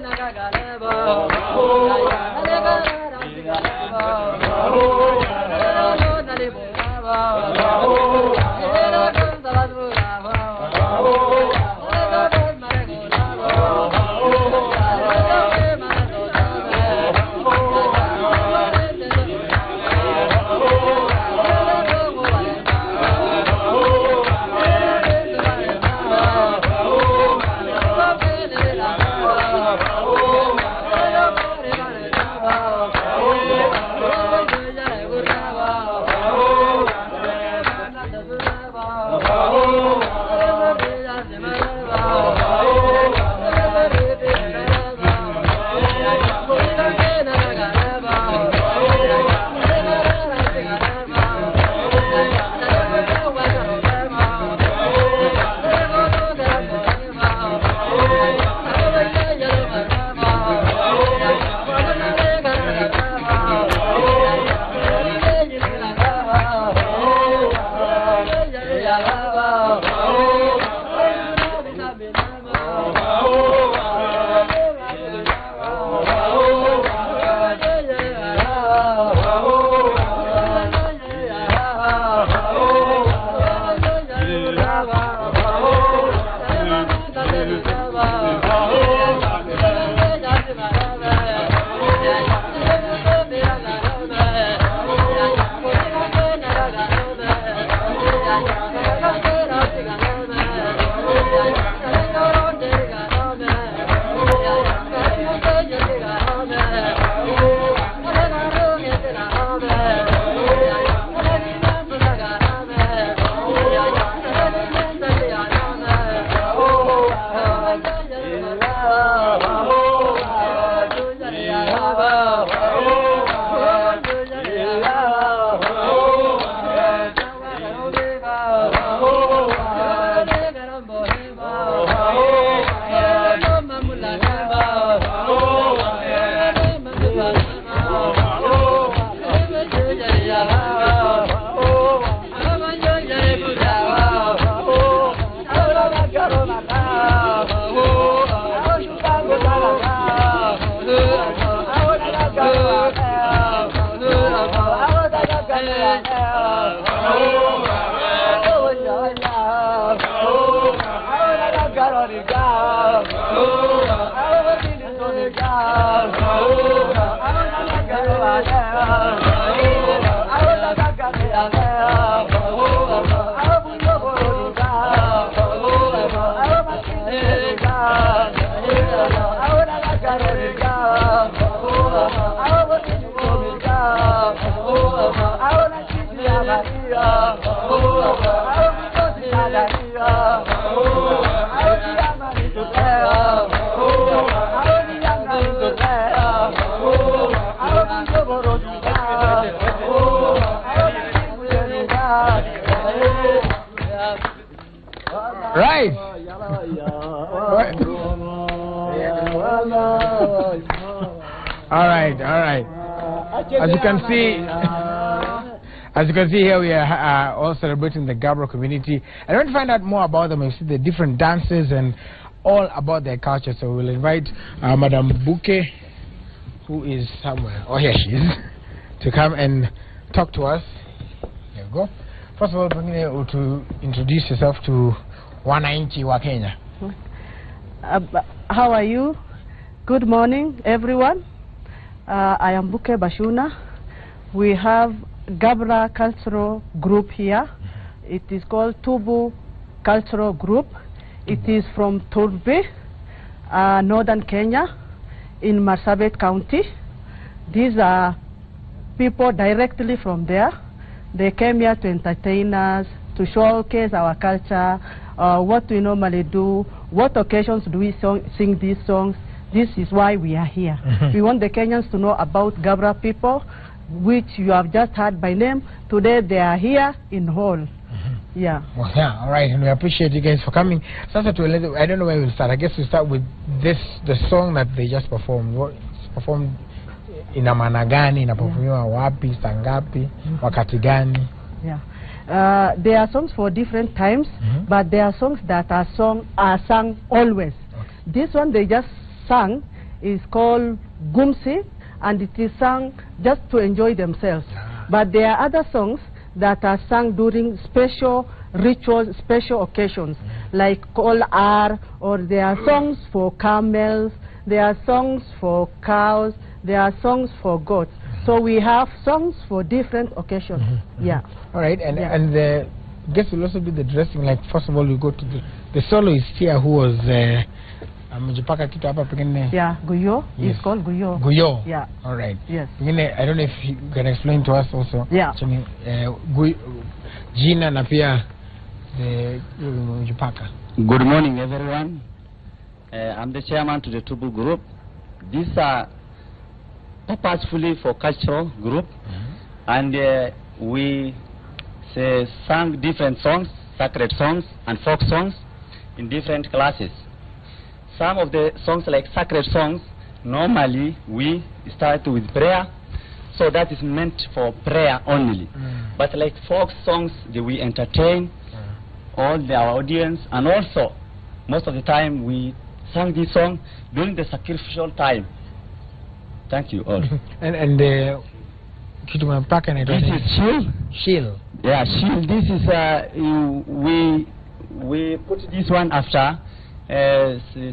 Naga Right. All right. As you can see here, we are all celebrating the Gabra community. I want to find out more about them and see the different dances and all about their culture. So we'll invite Madam Bouquet, who is somewhere. Oh, here she is, to come and talk to us. There we go. First of all, to introduce yourself to Wananchi wa Kenya. How are you? Good morning, everyone. I am Bouquet Bashuna. We have Gabra Cultural Group here. It is called Tubu Cultural Group. It is from Turbi, northern Kenya, in Marsabit County. These are people directly from there. They came here to entertain us, to showcase our culture, what we normally do, what occasions do we sing these songs. This is why we are here. We want the Kenyans to know about Gabra people, which you have just heard by name. Today they are here in Hall. Yeah. Well, yeah, all right, and we appreciate you guys for coming. I don't know where we'll start. I guess we'll start with the song that they just performed. Performed in Amana gani, inaperformiwa wapi, sangapi, wakati gani? Yeah. There are songs for different times, but there are songs that are sung always. Okay. This one they just sang is called Gumsi, and it is sung just to enjoy themselves. Yeah. But there are other songs that are sung during special rituals, special occasions, like Kol Ar, or there are songs for camels, there are songs for cows, there are songs for goats. So we have songs for different occasions. Yeah. All right, and the guess will also be the dressing. Like first of all, we go to the soloist here who was yeah, Guyo. Yes. It's called Guyo. Guyo. Yeah. All right. Yes. I don't know if you can explain to us also. Yeah. Gina na pia the Mujipaka. Good morning, everyone. I'm the chairman to the Tubu group. These are purposefully for cultural group, and we sang different songs, sacred songs and folk songs in different classes. Some of the songs, like sacred songs, normally we start with prayer, so that is meant for prayer only. But like folk songs, we entertain all our audience, and also most of the time we sang this song during the sacrificial time. Thank you all. and this is Shil. Shil. Yeah, Shil. This is we put this one after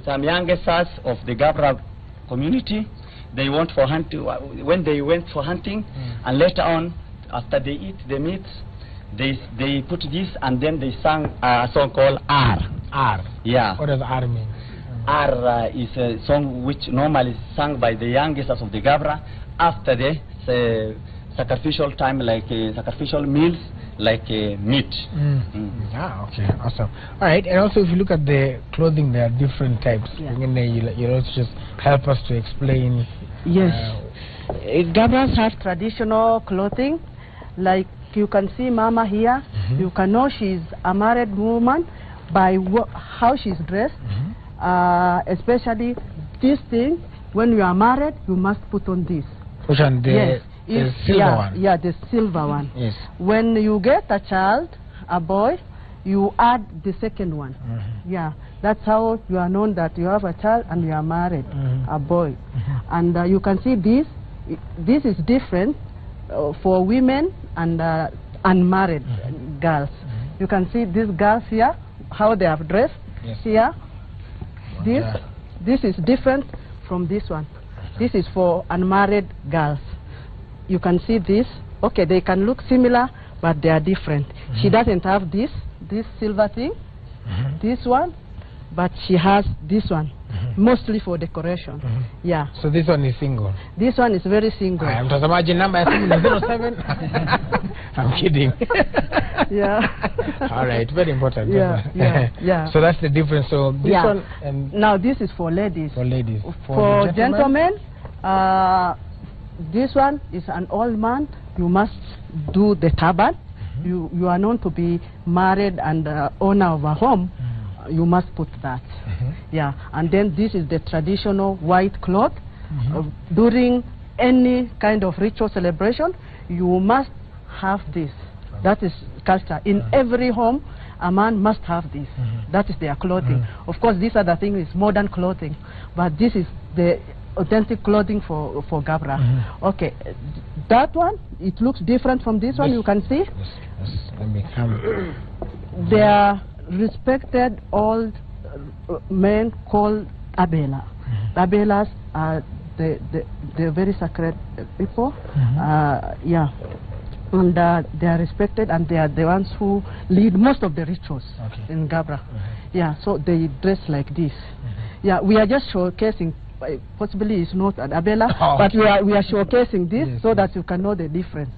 some youngsters of the Gabra community. They went for hunting. When they went for hunting, and later on, after they eat the meat, they put this, and then they sang a song called Ar. Ar. Yeah. What does Ar mean? Ar is a song which normally is sung by the youngsters of the Gabra after the sacrificial time, like sacrificial meals, like meat. Yeah, okay, awesome. All right, and also if you look at the clothing, there are different types. Yeah. You also just help us to explain. Yes. Gabras have traditional clothing, like you can see Mama here. You can know she's a married woman by how she's dressed. Especially this thing, when you are married, you must put on this. Which one? Yes. The silver one? Yeah, the silver one. Yes. When you get a child, a boy, you add the second one. Yeah, that's how you are known that you have a child and you are married, a boy. And you can see this. This is different for women and unmarried girls. You can see these girls here, how they have dressed. Yes. Here. This is different from this one. This is for unmarried girls. You can see this. Okay, they can look similar, but they are different. She doesn't have this silver thing, this one, but she has this one, mostly for decoration. Yeah. So this one is single. This one is very single. I am mtazamaji namba ya simu ni 07. I'm kidding. Yeah. All right, very important. Yeah. So that's the difference. So this one and now this is for ladies. for ladies. For gentlemen, this one is an old man. You must do the turban. You are known to be married and owner of a home. You must put that. Yeah, and then this is the traditional white cloth. During any kind of ritual celebration, you must have this. That is culture. In every home, a man must have this. That is their clothing. Of course, this other thing is modern clothing, but this is the authentic clothing for Gabra. Okay, that one, it looks different from this one. You can see. Let me come. They are respected old men called Abela. Abelas are the very sacred people. Yeah. And they are respected, and they are the ones who lead most of the rituals in Gabra. Yeah, so they dress like this. Yeah, we are just showcasing. Possibly it's not an Abela, but we are showcasing this so that you can know the difference.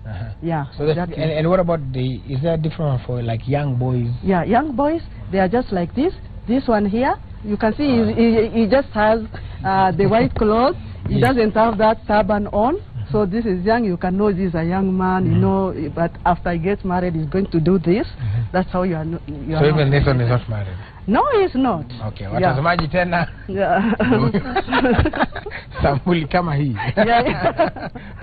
Yeah. So and what about is there a difference for like young boys? Yeah, young boys, they are just like this. This one here, you can see he just has the white clothes. He doesn't have that turban on. So this is young. You can know this is a young man, you know. But after he gets married, he's going to do this. That's how you are. So even this one is not married. No, he's not. Okay, watazamaji tena. Sampuli kama hii.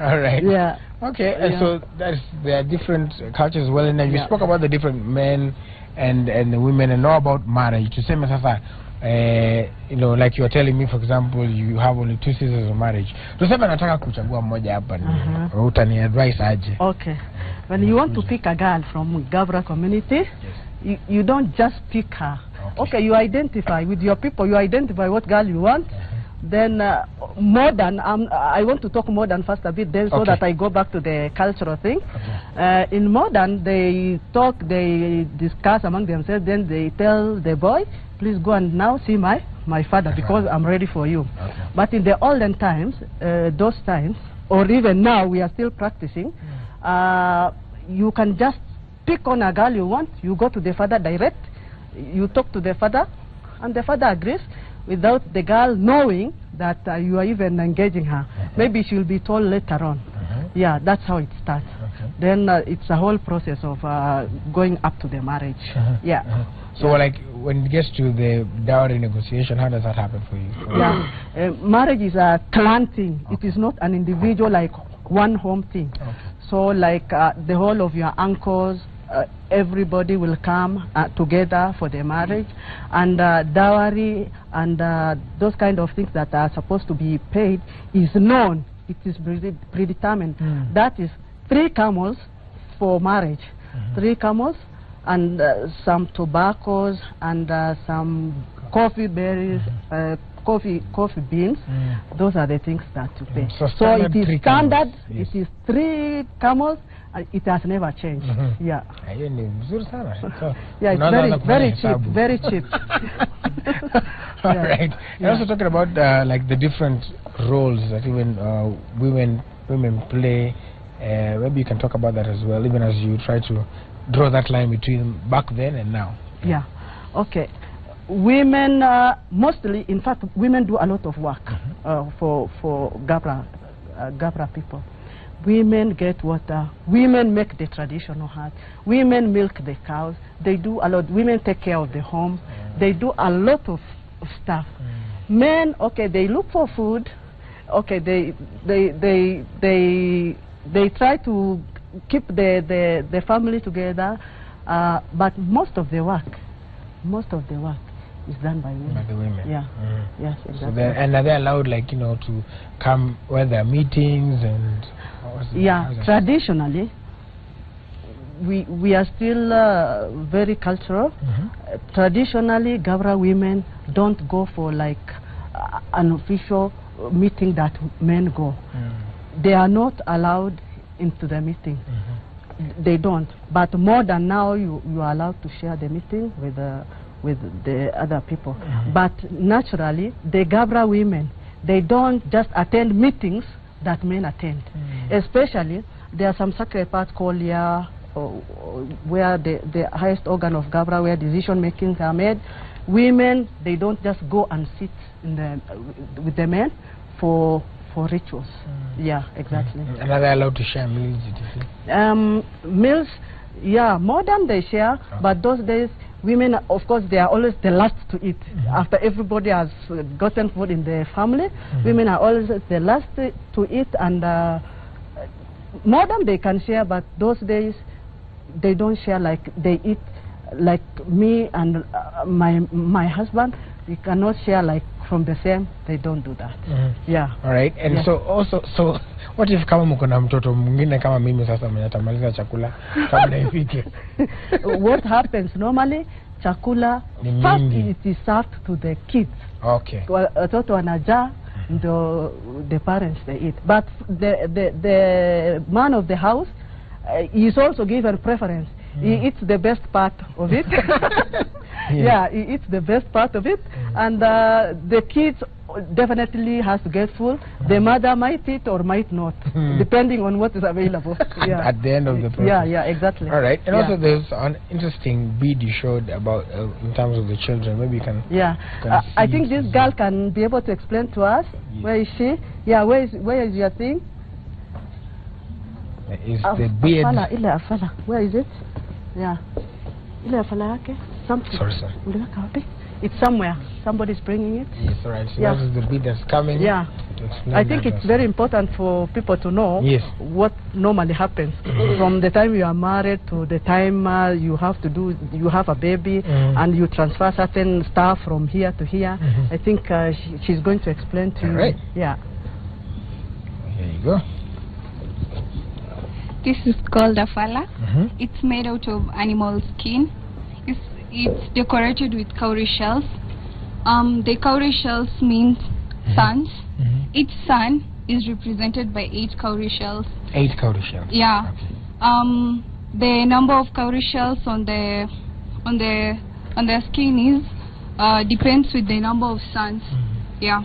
All right. Yeah. Okay, so there are different cultures well, and you spoke about the different men and the women and know about marriage. Tuseme sasa, you know, like you were telling me, for example, you have only 2 sisters of marriage. Tuseme nataka kuchagua mmoja hapa, utani advise aje? Okay. When you want to pick a girl from Gabra community, you don't just pick her. Okay, you identify with your people. You identify what girl you want. Then modern. I want to talk modern first a bit, then so that I go back to the cultural thing. In modern, they talk, they discuss among themselves. Then they tell the boy, "Please go and now see my father because I'm ready for you." But in the olden times, those times, or even now, we are still practicing. You can just pick on a girl you want. You go to the father direct. You talk to the father, and the father agrees without the girl knowing that you are even engaging her. Maybe she will be told later on. Yeah, that's how it starts. Then it's a whole process of going up to the marriage. Yeah. So like when it gets to the dowry negotiation, how does that happen for you? Marriage is a clan thing. It is not an individual, like one home thing. So like the whole of your uncles, everybody will come together for the marriage, and dowry and those kind of things that are supposed to be paid is known. It is predetermined. That is 3 camels for marriage, 3 camels and some tobaccos and some coffee berries, coffee beans. Those are the things that you pay. So it is standard. It is 3 camels. It has never changed. Yeah. Yeah, it's very cheap. Very cheap. All right. You're also talking about like the different roles that even women play. Maybe you can talk about that as well, even as you try to draw that line between back then and now. Yeah. Okay. Women mostly, in fact, women do a lot of work for Gabra people. Women get water. Women make the traditional hut. Women milk the cows. They do a lot. Women take care of the home. They do a lot of stuff. Men, okay, they look for food. Okay, they try to keep the family together. But most of the work is done by women. By the women. Yeah. Yes, exactly. So and are they allowed, like, you know, to come where there are meetings and? Yeah, traditionally, we are still very cultural. Traditionally, Gabra women don't go for like an official meeting that men go. They are not allowed into the meeting. They don't. But more than now, you are allowed to share the meeting with the other people. But naturally, the Gabra women, they don't just attend meetings that men attend. Especially, there are some sacred parts called where the highest organ of Gabra, where decision makings are made. Women, they don't just go and sit in with the men for rituals. Yeah, exactly. And are they allowed to share meals? Meals, yeah, more than they share, but those days, women, of course, they are always the last to eat. After everybody has gotten food in their family, women are always the last to eat, and more than they can share, but those days, they don't share like they eat, like me and my husband, we cannot share like from the same. They don't do that. Yeah. All right. And so also, so what if kama mko na mtoto mwingine kama mimi sasa mwenye atamaliza chakula kabla ifike? What happens normally, chakula first it is served to the kids. Okay. Watoto wanajaa, the parents they eat. But the man of the house is also given preference. He eats the best part of it. Yeah, he eats the best part of it, and the kids definitely has to get full. The mother might eat or might not, depending on what is available. Yeah. At the end of the process. Yeah, exactly. All right, and also there's an interesting bead you showed about in terms of the children. Maybe you can. Yeah, I think this girl can be able to explain to us. Where is she? Yeah, where is your thing? Is the beard? Afala. Where is it? Yeah. Something. Sorry, sir. It's somewhere. Somebody's bringing it. Yes, all right. So that is the bead that's coming. Yeah. I think it's very important for people to know what normally happens from the time you are married to the time you have a baby and you transfer certain stuff from here to here. I think she's going to explain to you. Right. Yeah. Here you go. This is called a fala. It's made out of animal skin. It's decorated with cowrie shells. The cowrie shells mean sons. Each son is represented by 8 cowrie shells. 8 cowrie shells. Yeah. Okay. The number of cowrie shells on the skin is depends with the number of sons. Yeah.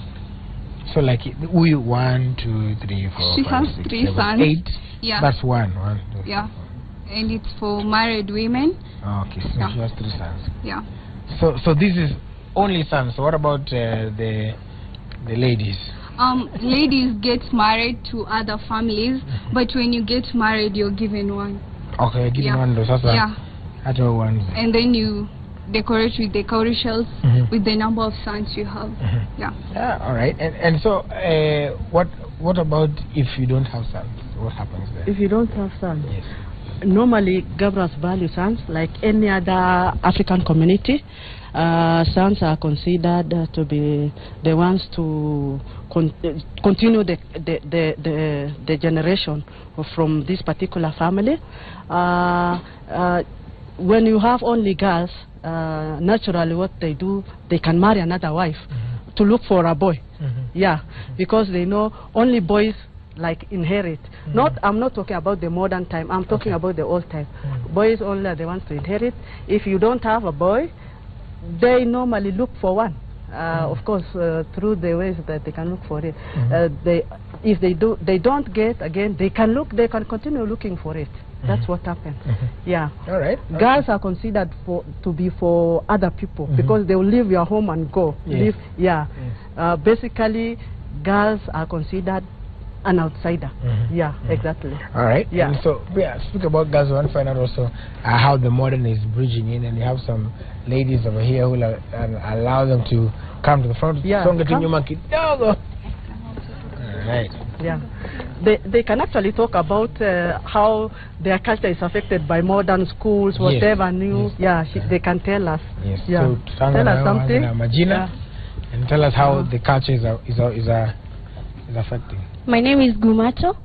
So like 1, 2, 3, 4. She 5, has 6, 3 7, sons. 8. Yeah. That's 1. 1, 2, yeah. And it's for married women. Okay, so she has 3 sons. Yeah. So this is only sons. So what about the ladies? Ladies get married to other families, but when you get married, you're given one. Okay, you're given one. Yeah. One. And then you decorate with the cowrie shells with the number of sons you have. Yeah. Yeah. All right. And so what about if you don't have sons? What happens there? If you don't have sons? Yes. Normally, Gabras value sons like any other African community. Sons are considered to be the ones to continue the generation from this particular family. When you have only girls, naturally what they do, they can marry another wife to look for a boy. Yeah, because they know only boys like inherit. I'm not talking about the modern time, I'm talking about the old time. Boys only are the ones to inherit. If you don't have a boy, they normally look for one. Of course, through the ways that they can look for it. If they don't get, again, they can continue looking for it. That's what happens. Yeah. All right. Girls are considered to be for other people because they will leave your home and go. Yes. Basically, girls are considered an outsider. Yeah, exactly. All right. Yeah. And so, speak about girls. I want to find out also how the modern is bridging in, and you have some ladies over here who will allow them to come to the front. Yeah. All right. Yeah. They can actually talk about how their culture is affected by modern schools, whatever new. Yes. Yeah, they can tell us. Yes. Yeah. So tell us something. And tell us how the culture is affecting. My name is Gumato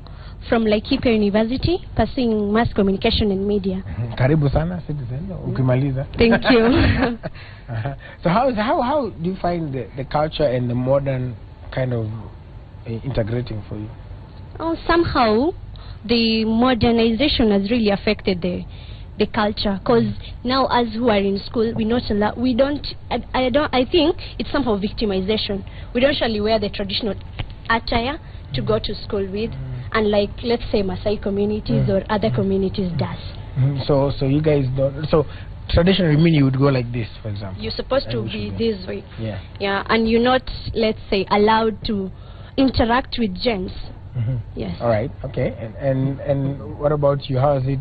from Laikipia University, pursuing mass communication and media. Karibu sana, citizen. Ukimaliza. Thank you. So how do you find the culture and the modern kind of integrating for you? Oh, somehow the modernization has really affected the culture, because now as who are in school, I think it's somehow victimization. We don't usually wear the traditional attire to go to school with, unlike, let's say, Maasai communities or other communities does. So you guys don't, so traditionally mean you would go like this, for example? You're supposed to be this way. Yeah. Yeah, and you're not, let's say, allowed to interact with gents. Yes. All right, okay. And what about you? How has it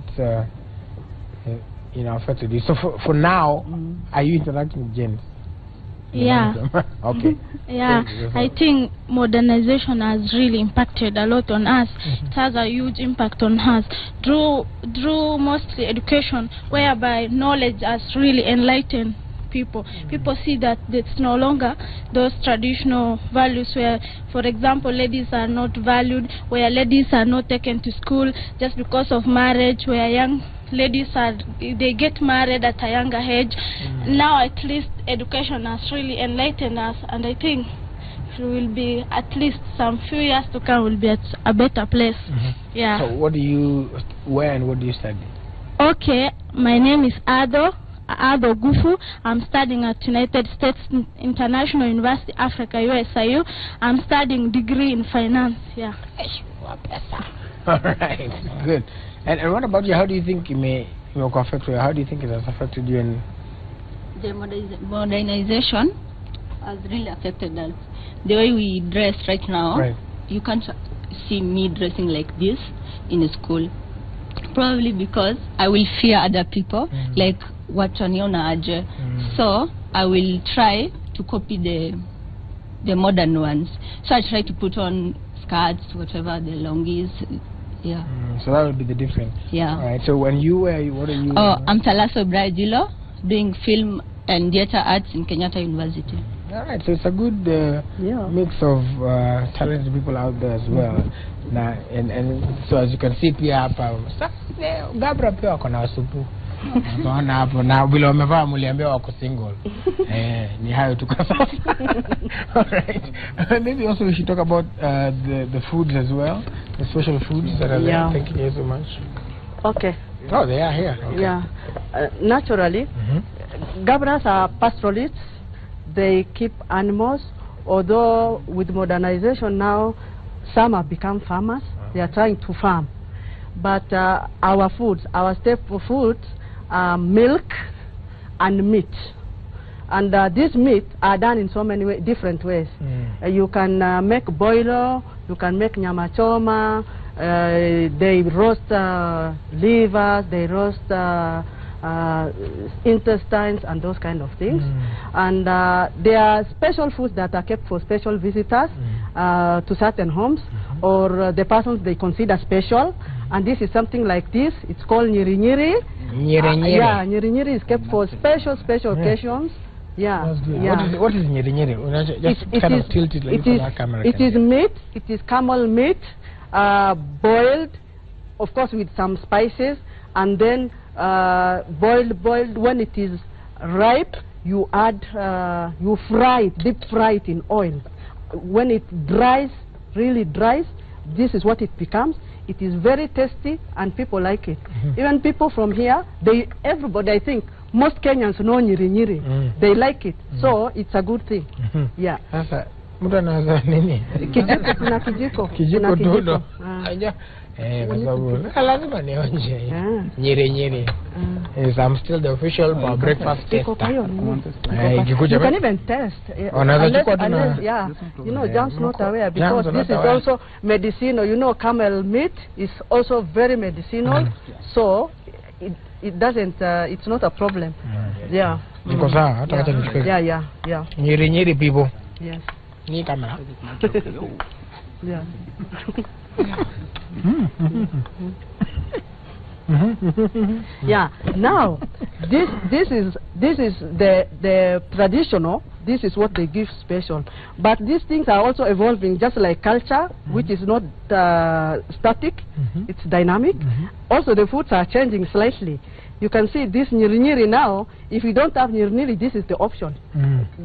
affected you? So for now, are you interacting with gents? Yeah. Okay. Yeah, I think modernization has really impacted a lot on us. It has a huge impact on us through mostly education, whereby knowledge has really enlightened people. People see that it's no longer those traditional values where, for example, ladies are not valued, where ladies are not taken to school just because of marriage, where young ladies they get married at a younger age. Now at least education has really enlightened us, and I think we will be, at least some few years to come, will be at a better place. Yeah. So where and what do you study? Okay, my name is Ado Gufu. I'm studying at United States International University, Africa, USIU. I'm studying degree in finance. Yeah. All right, good. And what about you? How do you think it may affect you? How do you think it has affected you? And the modernization has really affected us. The way we dress right now, you can't see me dressing like this in a school. Probably because I will fear other people, like wataniona aje. So I will try to copy the modern ones. So I try to put on skirts, whatever, the longies. Yeah. So that would be the difference. Yeah. All right. So when what are you? Oh, I'm Talaso Brajilo, doing film and theater arts in Kenyatta University. All right. So it's a good mix of talented people out there as well. Now, and so as you can see, pia hapa Gabra pia wako na wasupu. Unaona hapo na bila wamevaa muliambia wako single. Ni hayo tu kwa sasa. All right. Maybe also we should talk about the foods as well, the special foods that are there. Thank you so much. Okay. Oh, they are here. Okay. Yeah. Naturally, Gabras are pastoralists. They keep animals. Although with modernization now, some have become farmers. They are trying to farm. But our foods, our staple foods, are milk and meat. And these meat are done in so many different ways. You can make boilo, you can make nyama choma, they roast livers, they roast intestines and those kind of things. And there are special foods that are kept for special visitors to certain homes, or the persons they consider special. And this is something like this. It's called nyiri nyiri. Yeah, nyiri nyiri is kept for special occasions. Yeah. What is nyiri nyiri? Just kind of tilt it like for our camera. It is meat. It is camel meat, boiled, of course, with some spices, and then boiled. When it is ripe, you add, you fry it, deep fry it in oil. When it dries, really dries, this is what it becomes. It is very tasty and people like it. Even people from here, everybody, I think, most Kenyans know nyiri nyiri. They like it. So it's a good thing. Yeah. Mtu anaanza nini? Kijiko, kuna kijiko. Kijiko dodo. Aja. Kwa sababu lazima nionje. Nyiri nyiri. I'm still the official breakfast tester. You can even test. Yeah. You know, John's not aware because this is also medicinal. You know, camel meat is also very medicinal. So it doesn't, it's not a problem. Yeah. Yeah. Nyiri nyiri people. Yes. Ni camera. Yeah. Yeah. Now, this is the traditional. This is what they give special. But these things are also evolving, just like culture, which is not static. It's dynamic. Also, the foods are changing slightly. You can see this nyiri nyiri now. If you don't have nyiri nyiri, this is the option.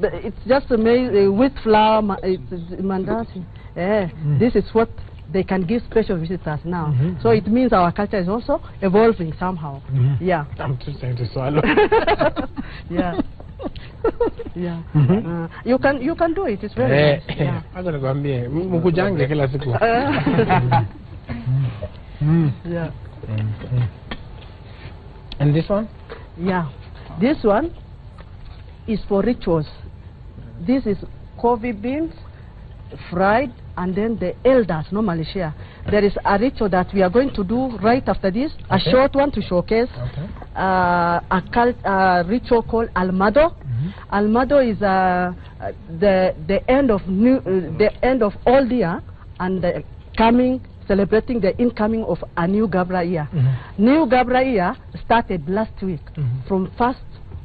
It's just made with flour, it's mandasi. This is what they can give special visitors now. So it means our culture is also evolving somehow. Yeah. I'm just trying to swallow. Yeah. Yeah. You can do it. It's very nice. Yeah. Yeah. And this one? Yeah. This one is for rituals. This is coffee beans fried, and then the elders normally share. There is a ritual that we are going to do right after this, a short one to showcase a ritual called Almado. Almado is the end of old year and celebrating the incoming of a new Gabra year. New Gabra year started last week. From 1st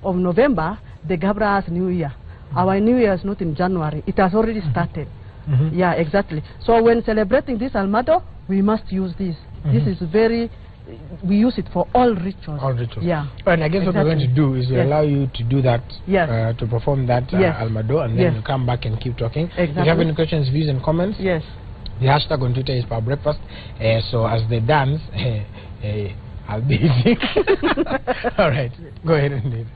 of November, the Gabra has new year. Our new year is not in January. It has already started. Yeah, exactly. So when celebrating this Almado, we must use this. This is we use it for all rituals. All rituals. Yeah. And I guess what we're going to do is we allow you to do that, to perform that Almado, and then you come back and keep talking. Exactly. If you have any questions, views, and comments, the hashtag on Twitter is Power Breakfast. So as they dance, I'll be easy. All right, go ahead and do it.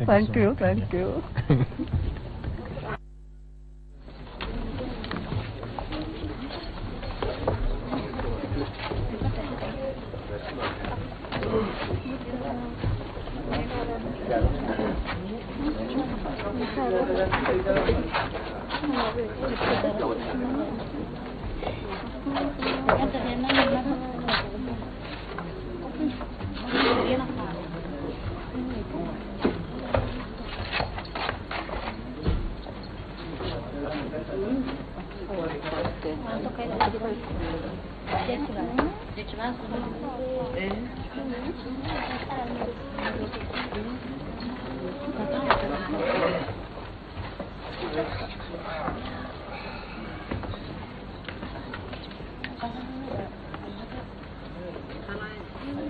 Thank you. Thank you.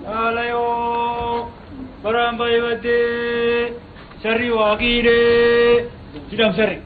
Alayo, Barambayavate, Sari Wagire, Idam Sari.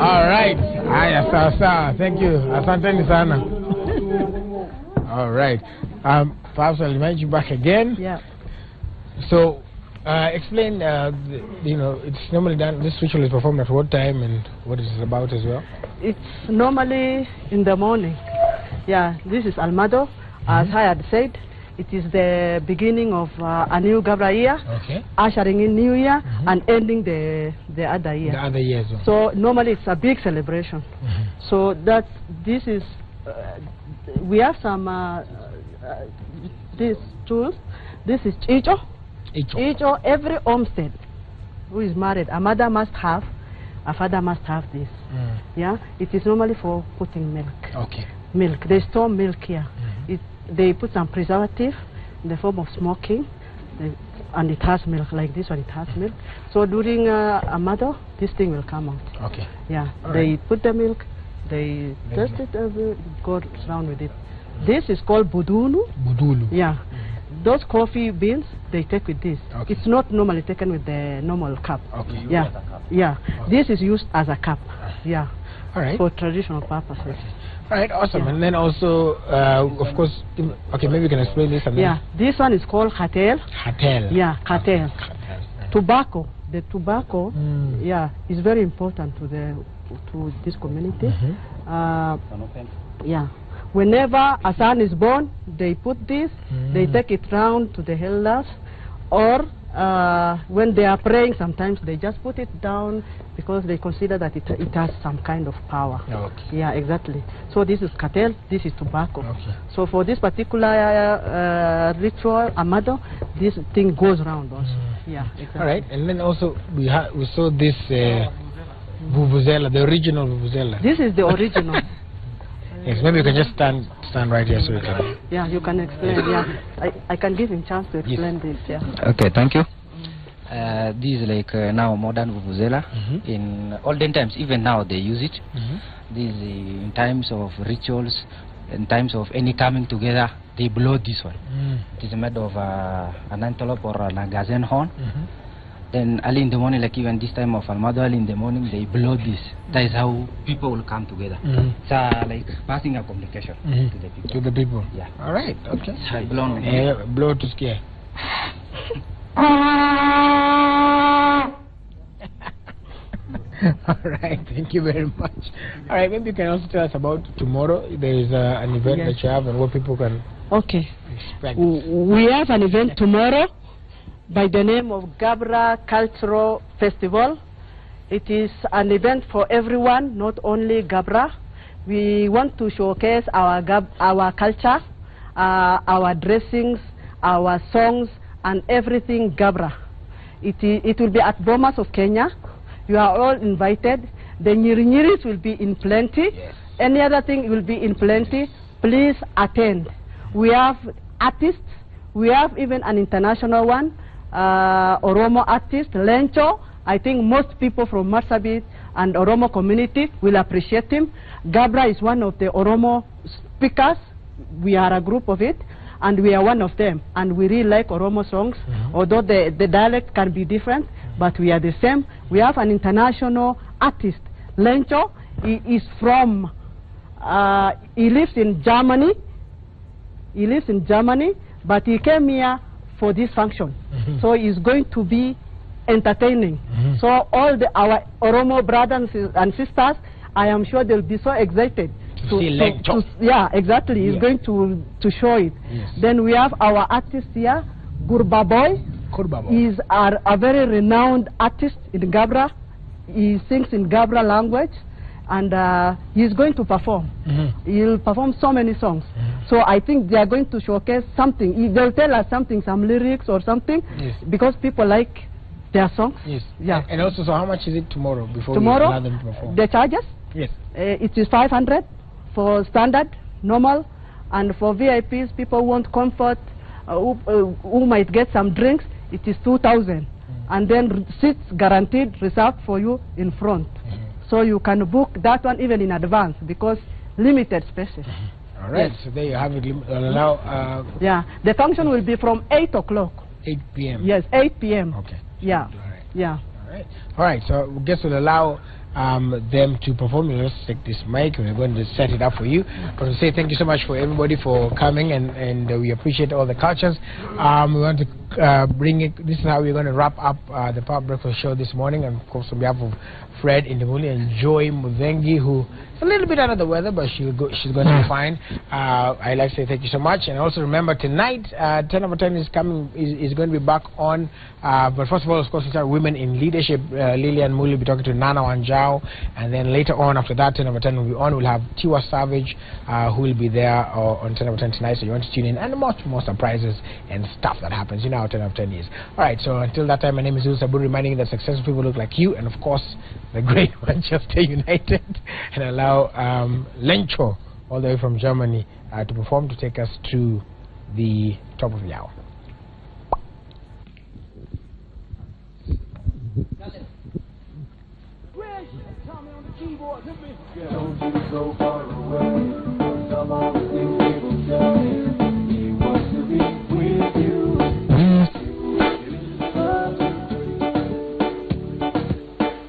All right. Thank you. Asante sana. All right. Perhaps I'll invite you back again. Yeah. So, explain, it's normally done, this ritual is performed at what time and what it is about as well? It's normally in the morning. Yeah, this is Almado. As I had said, it is the beginning of a new Gabra year, ushering in New Year and ending the other year. The other years. So normally it's a big celebration. So that this is, we have some these tools. This is Icho. Icho. Every homestead who is married, a mother must have, a father must have this. Yeah, it is normally for putting milk. Milk. They store milk here. They put some preservative in the form of smoking, and it has milk like this one. It has milk. So during a mother, this thing will come out. Yeah. All they put the milk. They test it. Go around with it. This is called budulu. Budulu. Yeah. Those coffee beans they take with this. It's not normally taken with the normal cup. Yeah. Yeah. This is used as a cup. Yeah. All right. For traditional purposes. All right, awesome. And then also, of course, maybe you can explain this. And yeah, this one is called khatel. Khatel. Yeah, khatel. Tobacco. The tobacco, yeah, is very important to this community. Yeah. Whenever a son is born, they put this. They take it round to the elders, or when they are praying, sometimes they just put it down because they consider that it has some kind of power. Yeah, exactly. So this is khatel, this is tobacco. So for this particular ritual, amado, this thing goes round also. Yeah, exactly. All right, and then also we saw this vuvuzela, the original vuvuzela. This is the original. Yes, maybe you can just stand right here so you can. Yeah, you can explain. Yeah, I can give him chance to explain this. Yeah. Okay, thank you. This is like now modern vuvuzela. In olden times, even now they use it. This in times of rituals, in times of any coming together, they blow this one. It is made of an antelope or an agazen horn. Then early in the morning, like even this time of Almado, early in the morning, they blow this. That is how people will come together. It's like passing a communication to the people. To the people. Yeah. All right. Okay. So blown. Blow to scare. All right. Thank you very much. All right. Maybe you can also tell us about tomorrow. There is an event that you have and what people can expect. We have an event tomorrow by the name of Gabra Cultural festival. It is an event for everyone, not only Gabra. We want to showcase our culture, our dressings, our songs, and everything Gabra. It will be at Bomas of Kenya. You are all invited. The Nyiri-Nyiris will be in plenty. Yes. Any other thing will be in plenty. Please attend. We have artists. We have even an international one, Oromo artist, Lencho. I think most people from Marsabit and Oromo community will appreciate him. Gabra is one of the Oromo speakers. We are a group of it, and we are one of them. And we really like Oromo songs, although the dialect can be different, but we are the same. We have an international artist, Lencho. He is from, he lives in Germany. He lives in Germany, but he came here for this function. So he's going to be entertaining. So all our Oromo brothers and sisters, I am sure they'll be so excited yeah, exactly. He's going to show it. Yes. Then we have our artist here, Gurba Boy. He's a very renowned artist in Gabra. He sings in Gabra language, and he's going to perform. He'll perform so many songs. So I think they are going to showcase something. They'll tell us something, some lyrics or something, because people like their songs. Yes. Yeah. And also, so how much is it tomorrow before we allow them to perform? The charges? Yes. It is 500 for standard, normal, and for VIPs, people who want comfort, who might get some drinks, it is 2,000. And then seats guaranteed, reserved for you in front. So you can book that one even in advance, because limited spaces. All right, so there you have it. Yeah, the function will be from 8 o'clock. 8 p.m. Yes, 8 p.m. Okay. Yeah. All right. Yeah. All right. All right. So we guess we'll allow them to perform. Let's take this mic and we're going to set it up for you. But we say thank you so much for everybody for coming, and we appreciate all the cultures. We want to bring it. This is how we're going to wrap up the Power Breakfast show this morning, and of course on behalf of Fred Indemuli and Joy Muvengi, who is a little bit under the weather, but she's going to be fine. I'd like to say thank you so much, and also remember tonight 10 over 10 is coming, is going to be back on. But first of all, of course, we start Women in Leadership. Lillian Muli will be talking to Nana Wanjao, and then later on after that 10 over 10 will be on. We'll have Tiwa Savage, who will be there on 10 over 10 tonight, so you want to tune in, and much more surprises and stuff that happens. You know how 10 over 10 is. All right, so until that time, my name is Zul Sabur, reminding you that successful people look like you, and of course the great Manchester United, and allow Lencho, all the way from Germany, to perform, to take us to the top of the hour. Don't be so far away. Some of the things people say. He wants to be with you.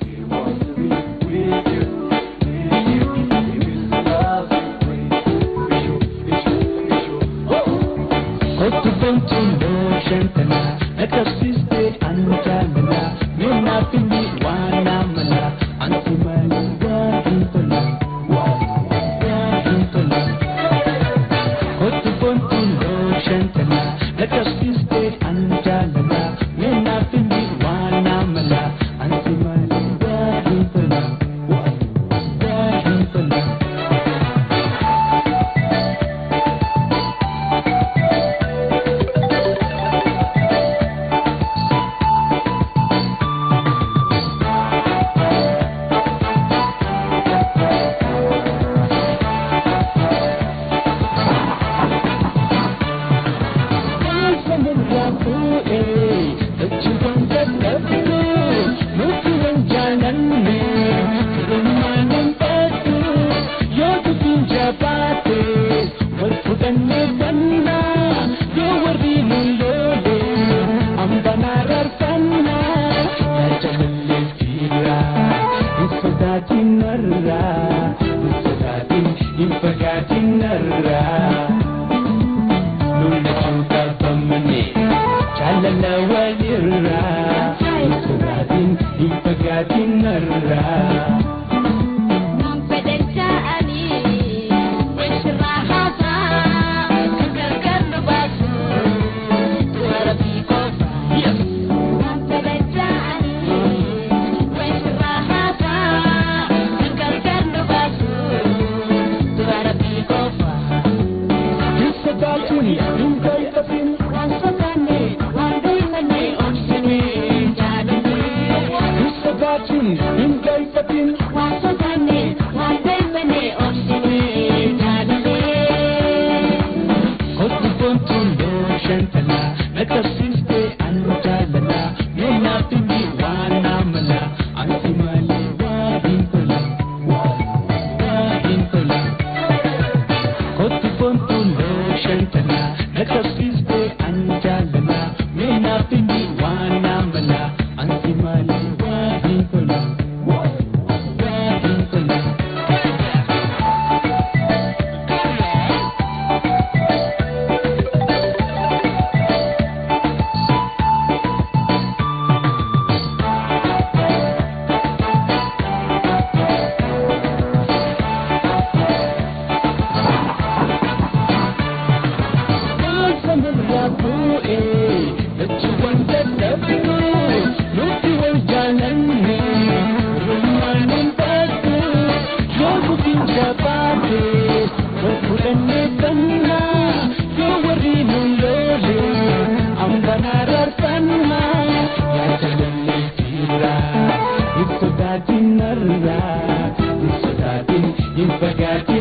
He wants to be with you. He will love you. What's the point to know, Shantana? Let us stay Antamana. May not be one amana. Antimani. Let us be stay and Janana. May nothing be one amala. Antimani Bahintana. Bahintana. sodaatin hin galfatin waan sodaanne waan beekne obsinee jaalallee kottu boontuun shantana nakabsiste anu jaalala yoonaaf inni waan naamala ansi malee waa hin tola kottu boontuun shantana nakabsiste anu jaalala yoonaaf inni waan naamala ansi malee waa hin tola. It's